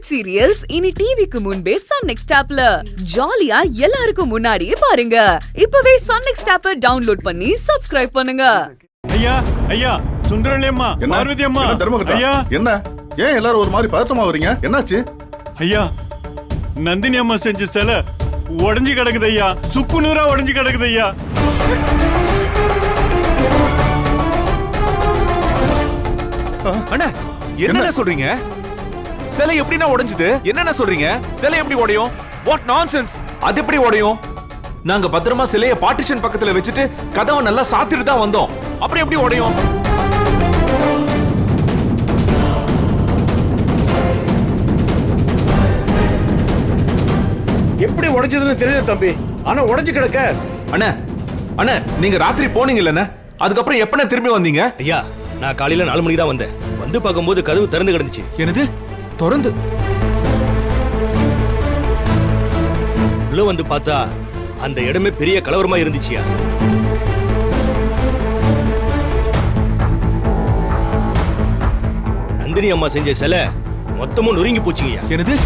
Web serials இனி டிவிக்கு முன்பே சன் நெக்ஸ்ட் ஆப்ல ஜாலியா எல்லாருக்கும் முன்னாடியே பாருங்க. இப்பவே சன் நெக்ஸ்ட் ஆப்பை டவுன்லோட் பண்ணி சப்ஸ்கிரைப் பண்ணுங்க. ஐயா ஐயா சுந்தரலியம்மா பார்வதி அம்மா ஐயா என்ன ஏன் எல்லாரும் ஒரு மாதிரி பதட்டமா வரீங்க? என்னாச்சு? ஐயா நந்தினி அம்மா செஞ்ச சிலை உடைஞ்சு கிடக்குது ஐயா. சுக்கு நூறா உடைஞ்சு கிடக்குது ஐயா. அண்ணா என்ன சொல்றீங்க? சிலை எப்படின்னா உடைஞ்சது? என்னென்ன சொல்றீங்க? சிலை எப்படி உடையும்? What nonsense! அது எப்படி உடையும்? நாங்க பத்திரமா சிலைய பார்ட்டிஷன் பக்கத்துல வச்சுட்டு கதவை நல்லா சாத்திட்டு தான் வந்தோம். அப்புறம் எப்படி உடையும்? எப்படி உடைஞ்சதுன்னு தெரியல தம்பி. ஆனா உடைஞ்சு கிடக்க. அண்ணா அண்ணா நீங்க ராத்திரி போனீங்கல்ல, அதுக்கப்புறம் எப்ப திரும்பி வந்தீங்க? ஐயா நான் காலையில 4 மணிக்கு தான் வந்தேன். வந்து பார்க்கும்போது கதவு திறந்து கிடந்துச்சு. என்னது திறந்து? உள்ள வந்து பார்த்தா அந்த இடமே பெரிய கலவரமா இருந்துச்சியா. நந்தினி அம்மா செஞ்ச சிலை மொத்தமும் நொறுங்கி போச்சுங்கய்யா. என்னது?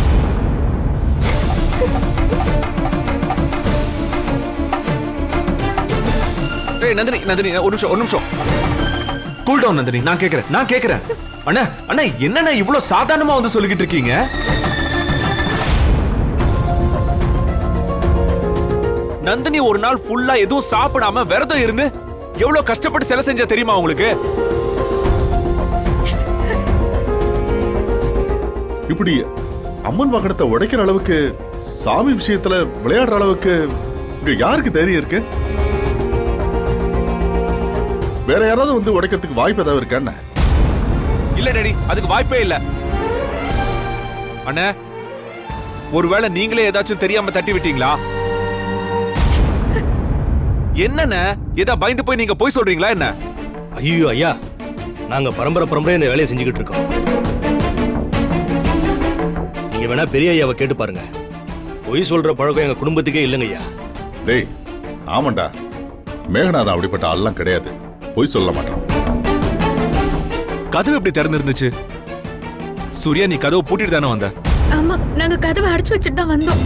நந்தினி நந்தினி ஒரு நிமிஷம் கூல் டவுன் நந்தினி. நான் கேக்குறேன் அண்ணா அண்ணா என்னண்ணா இவ்வளவு சாதாரணமா வந்து சொல்லிக்கிட்டு இருக்கீங்க? நந்தினி ஒரு நாள் ஃபுல்லா எதுவும் சாப்பிடாம விரதம் இருந்து எவ்வளவு கஷ்டப்பட்டு சிலை செஞ்சா தெரியுமா உங்களுக்கு? இப்படி அம்மன் வாகனத்தை உடைக்கிற அளவுக்கு, சாமி விஷயத்துல விளையாடுற அளவுக்கு இங்க யாருக்கு தைரியம் இருக்கு? வேற யாராவது வந்து உடைக்கிறதுக்கு வாய்ப்பு ஏதாவது இருக்கா? இல்ல டாடி, அதுக்கு வாய்ப்பே இல்ல. அண்ணா ஒருவேளை நீங்களே ஏதாச்சும் தெரியாம தட்டி விட்டீங்களா? என்னண்ணே ஏதா பயந்து போய் நீங்க போய் சொல்றீங்களா என்ன? ஐயோ ஐயா, நாங்க பரம்பரை இந்த வேலையை செஞ்சுக்கிட்டு இருக்கோம். நீங்க வேணா பெரிய ஐயாவை கேட்டு பாருங்க. பொய் சொல்ற பழக்கம் எங்க குடும்பத்துக்கே இல்லைங்க ஐயா. டேய் ஆமாண்டா, மேகநாதன் அப்படிப்பட்ட ஆள்லாம் கிடையாது. பொய் சொல்ல மாட்டான். கதவு எப்படி திறந்திருந்துச்சு? சூர்யா நீ கதவு பூட்டிட்டு தானே வந்த? ஆமா, நாங்க கதவை அடைச்சு வச்சுட்டு தான் வந்தோம்.